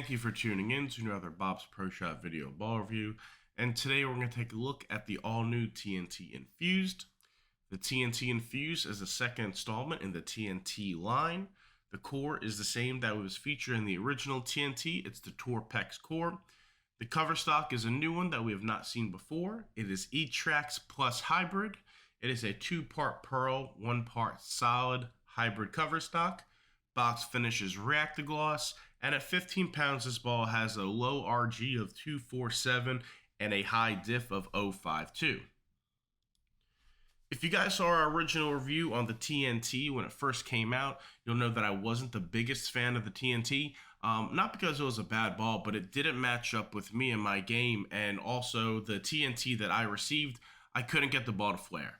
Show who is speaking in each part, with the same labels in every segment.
Speaker 1: Thank you for tuning in to another Bob's Pro Shot video ball review. And today we're going to take a look at the all-new TNT Infused. The TNT Infused is the second installment in the TNT line. The core is the same that was featured in the original TNT. It's the Torpex core. The cover stock is a new one that we have not seen before. It is E-Trax Plus Hybrid. It is a 2-part pearl, 1-part solid hybrid cover stock. Box finish is Reactagloss, and at 15 pounds, this ball has a low RG of 247 and a high diff of 052. If you guys saw our original review on the TNT when it first came out, you'll know that I wasn't the biggest fan of the TNT. Not because it was a bad ball, but it didn't match up with me in my game, and also the TNT that I received, I couldn't get the ball to flare.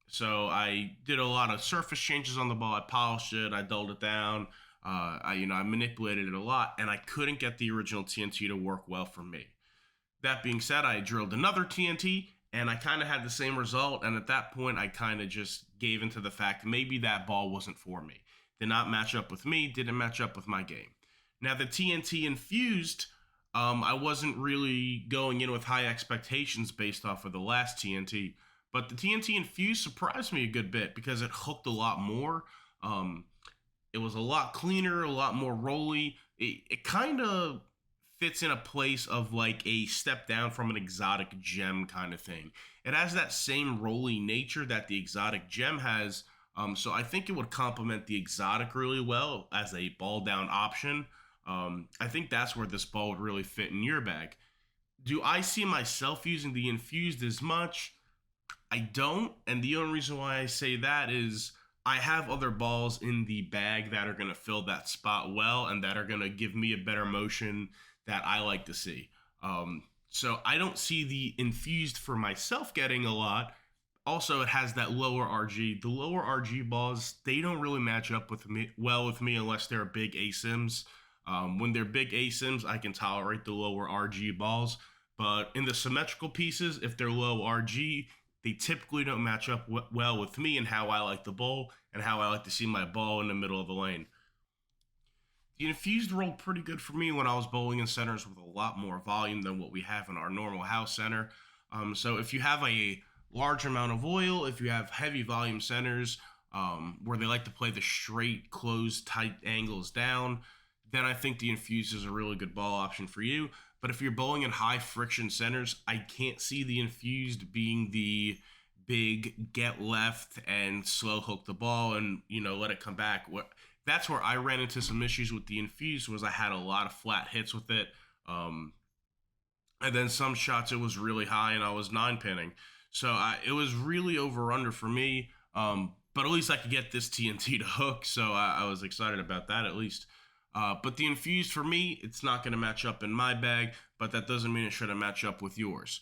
Speaker 1: So I did a lot of surface changes on the ball. I polished it, I dulled it down, I manipulated it a lot, and I couldn't get the original TNT to work well for me. That being said, I drilled another TNT, and I kind of had the same result, and at that point, I kind of just gave into the fact maybe that ball wasn't for me. Did not match up with me, didn't match up with my game. Now, the TNT Infused, I wasn't really going in with high expectations based off of the last TNT, but the TNT Infused surprised me a good bit because it hooked a lot more. It was a lot cleaner, a lot more rolly. It kind of fits in a place of like a step down from an exotic gem kind of thing. It has that same rolly nature that the exotic gem has, so I think it would complement the exotic really well as a ball down option. I think that's where this ball would really fit in your bag. Do I see myself using the Infused as much? I don't, and the only reason why I say that is I have other balls in the bag that are going to fill that spot well and that are going to give me a better motion that I like to see. So I don't see the Infused for myself getting a lot. Also, it has that lower RG. The lower RG balls, they don't really match up with me unless they're big ASIMs. When they're big ASIMs, I can tolerate the lower RG balls. But in the symmetrical pieces, if they're low RG, they typically don't match up well with me and how I like the ball and how I like to see my ball in the middle of the lane. The Infused rolled pretty good for me when I was bowling in centers with a lot more volume than what we have in our normal house center. So if you have a large amount of oil, if you have heavy volume centers where they like to play the straight, closed, tight angles down, then I think the Infused is a really good ball option for you. But if you're bowling in high friction centers, I can't see the Infused being the big get left and slow hook the ball and, let it come back. That's where I ran into some issues with the Infused was I had a lot of flat hits with it. And then some shots it was really high and I was 9-pinning. So it was really over-under for me. But at least I could get this TNT to hook. So I was excited about that at least. But the Infused, for me, it's not going to match up in my bag, but that doesn't mean it shouldn't match up with yours.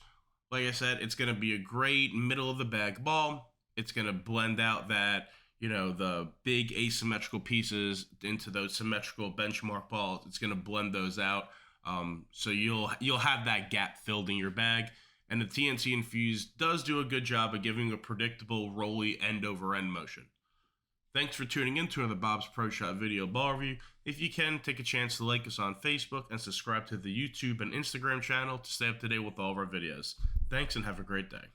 Speaker 1: Like I said, it's going to be a great middle-of-the-bag ball. It's going to blend out that, the big asymmetrical pieces into those symmetrical benchmark balls. It's going to blend those out, so you'll have that gap filled in your bag. And the TNT Infused does do a good job of giving a predictable, rolly end-over-end motion. Thanks for tuning in to another Bob's Pro Shot video ball review. If you can, take a chance to like us on Facebook and subscribe to the YouTube and Instagram channel to stay up to date with all of our videos. Thanks and have a great day.